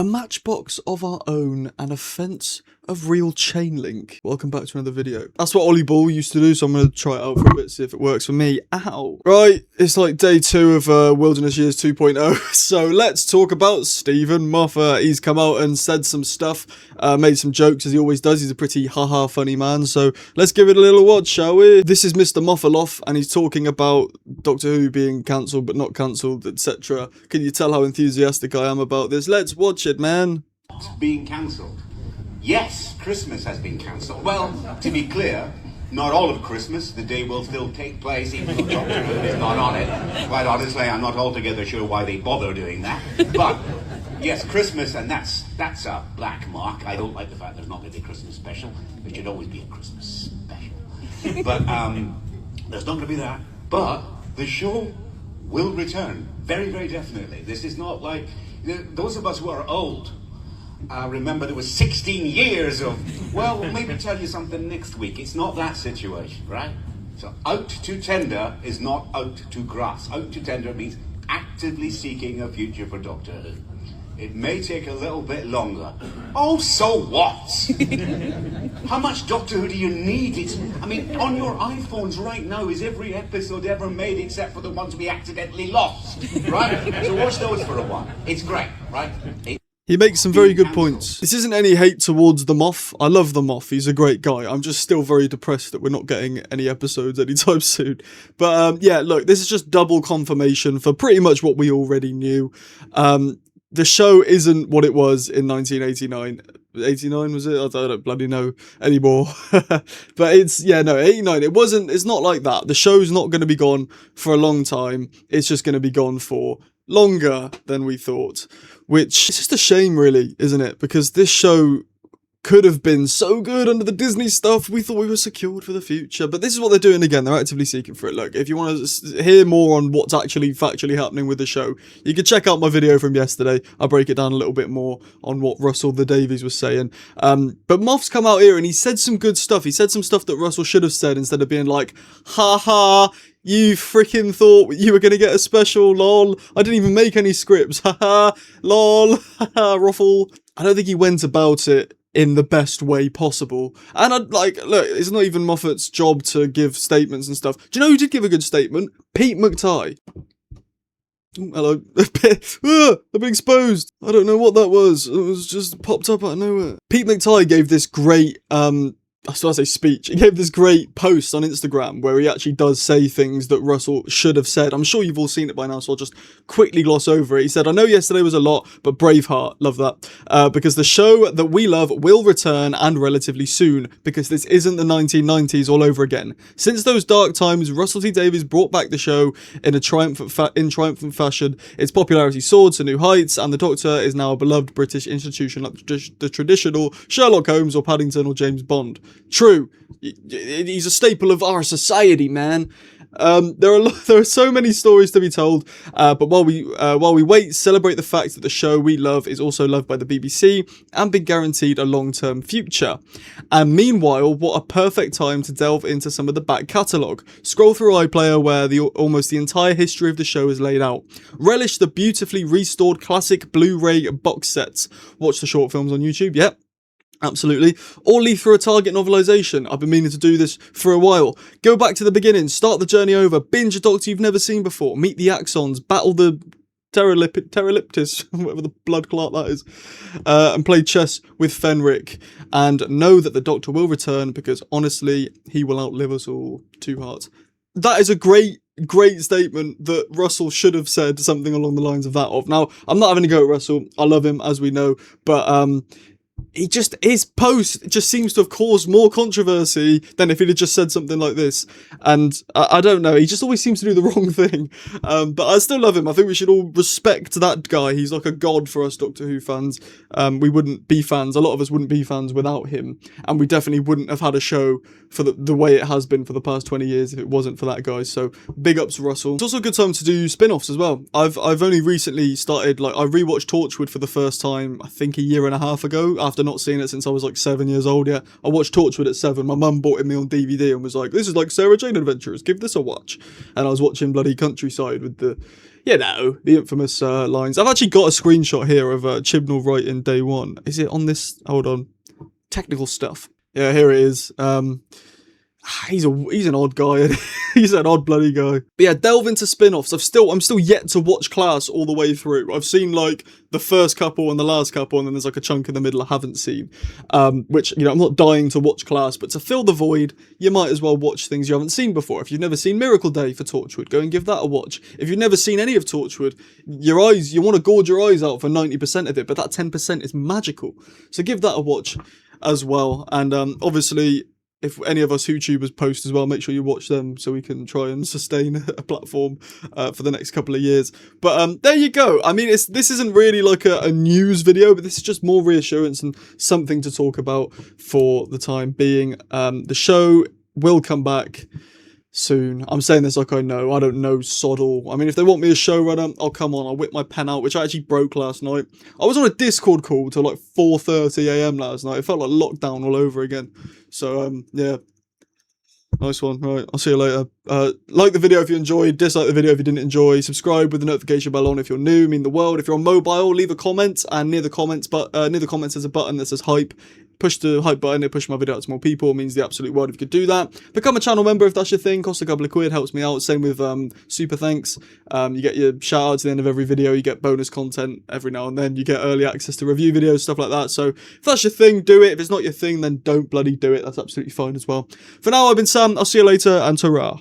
A matchbox of our own and a fence of real chain link. Welcome back to another video. That's what Ollie Ball used to do, so I'm going to try it out for a bit, see if it works for me. Ow. Right, it's like day 2 of Wilderness Years 2.0, so let's talk about Stephen Moffat. He's come out and said some stuff, made some jokes as he always does. He's a pretty haha funny man, so let's give it a little watch, shall we? This is Mr. Moffaloff, and he's talking about Doctor Who being cancelled but not cancelled, etc. Can you tell how enthusiastic I am about this? Let's watch it, man. Being cancelled. Yes, Christmas has been cancelled. Well, to be clear, not all of Christmas. The day will still take place, even though Doctor Who is not on it. Quite honestly, I'm not altogether sure why they bother doing that. But, yes, Christmas, and that's a black mark. I don't like the fact there's not going to be a Christmas special. There should always be a Christmas special. But, there's not going to be that. But the show will return, very, very definitely. This is not like, those of us who are old, remember there was 16 years of, well, we'll maybe tell you something next week. It's not that situation, right? So out to tender is not out to grass. Out to tender means actively seeking a future for Doctor Who. It may take a little bit longer. Oh, so what? How much Doctor Who do you need? I mean, on your iPhones right now is every episode ever made except for the ones we accidentally lost, right? So watch those for a while. It's great, right? He makes some very good points. This isn't any hate towards the Moff. I love the Moff. He's a great guy. I'm just still very depressed that we're not getting any episodes anytime soon. But yeah, look, this is just double confirmation for pretty much what we already knew. The show isn't what it was in 1989. 89 was it? I don't bloody know anymore. But it's, yeah, no, 89. It's not like that. The show's not going to be gone for a long time. It's just going to be gone for longer than we thought, which is just a shame, really, isn't it? Because this show could have been so good under the Disney stuff. We thought we were secured for the future, but this is what they're doing again. They're actively seeking for it. Look, if you want to hear more on what's actually factually happening with the show, you can check out my video from yesterday. I break it down a little bit more on what Russell the Davies was saying. But Moff's come out here and he said some good stuff. He said some stuff that Russell should have said instead of being like, ha ha, you freaking thought you were going to get a special, lol. I didn't even make any scripts, haha, lol, haha, ruffle. I don't think he went about it in the best way possible. And I'd like, look, it's not even Moffat's job to give statements and stuff. Do you know who did give a good statement? Pete McTighe. Ooh, hello. I've been exposed. I don't know what that was. It was just popped up out of nowhere. Pete McTighe gave this great, speech. He gave this great post on Instagram where he actually does say things that Russell should have said. I'm sure you've all seen it by now, so I'll just quickly gloss over it. He said, I know yesterday was a lot, but Braveheart, love that. Because the show that we love will return and relatively soon, because this isn't the 1990s all over again. Since those dark times, Russell T Davies brought back the show in a triumphant fashion. Its popularity soared to new heights, and the Doctor is now a beloved British institution like the traditional Sherlock Holmes or Paddington or James Bond. True, he's a staple of our society, man. There are so many stories to be told, but while we wait, celebrate the fact that the show we love is also loved by the BBC and been guaranteed a long-term future. And meanwhile, what a perfect time to delve into some of the back catalogue. Scroll through iPlayer where almost the entire history of the show is laid out. Relish the beautifully restored classic Blu-ray box sets. Watch the short films on YouTube, yep. Absolutely. Or leaf for a Target novelisation. I've been meaning to do this for a while. Go back to the beginning, start the journey over, binge a Doctor you've never seen before, meet the Axons, battle the Pteroleptis, whatever the blood clot that is, and play chess with Fenric, and know that the Doctor will return because honestly, he will outlive us all. 2 hearts. That is a great statement that Russell should have said something along the lines of that. Now, I'm not having a go at Russell. I love him, as we know, but his post just seems to have caused more controversy than if he'd have just said something like this. And I don't know, he just always seems to do the wrong thing. But I still love him. I think we should all respect that guy. He's like a god for us Doctor Who fans. We wouldn't be fans. A lot of us wouldn't be fans without him. And we definitely wouldn't have had a show for the way it has been for the past 20 years if it wasn't for that guy. So big ups Russell. It's also a good time to do spin-offs as well. I've only recently started, like, I rewatched Torchwood for the first time, I think a year and a half ago, after not seeing it since I was like 7 years old. Yeah, I watched Torchwood at 7. My mum bought it me on DVD and was like, this is like Sarah Jane Adventures, give this a watch. And I was watching bloody Countryside with the You know, the infamous lines. I've actually got a screenshot here of Chibnall writing day one. Is it on this? Hold on. Technical stuff. Yeah, here it is. He's an odd guy. He's an odd bloody guy. But yeah, delve into spin-offs. I'm still yet to watch Class all the way through. I've seen like the first couple and the last couple, and then there's like a chunk in the middle I haven't seen. Which, you know, I'm not dying to watch Class, but to fill the void, you might as well watch things you haven't seen before. If you've never seen Miracle Day for Torchwood, go and give that a watch. If you've never seen any of Torchwood, you want to gorge your eyes out for 90% of it, but that 10% is magical. So give that a watch as well. And obviously, if any of us YouTubers post as well, make sure you watch them so we can try and sustain a platform for the next couple of years. But there you go. I mean, this isn't really like a news video, but this is just more reassurance and something to talk about for the time being. The show will come back soon. I'm saying this like I know. I don't know sod all. I mean, if they want me as showrunner, I'll come on. I'll whip my pen out, which I actually broke last night. I was on a Discord call till like 4:30 AM last night. It felt like lockdown all over again. So, yeah. Nice one. Right, I'll see you later. Like the video if you enjoyed, dislike the video if you didn't enjoy, subscribe with the notification bell on if you're new, mean the world. If you're on mobile, leave a comment, and near the comments there's a button that says hype. Push the hype button, it pushes my video out to more people. It means the absolute world if you could do that. Become a channel member if that's your thing. Costs a couple of quid, helps me out. Same with super thanks. You get your shout outs at the end of every video. You get bonus content every now and then. You get early access to review videos, stuff like that. So if that's your thing, do it. If it's not your thing, then don't bloody do it. That's absolutely fine as well. For now, I've been Sam. I'll see you later, and ta-ra.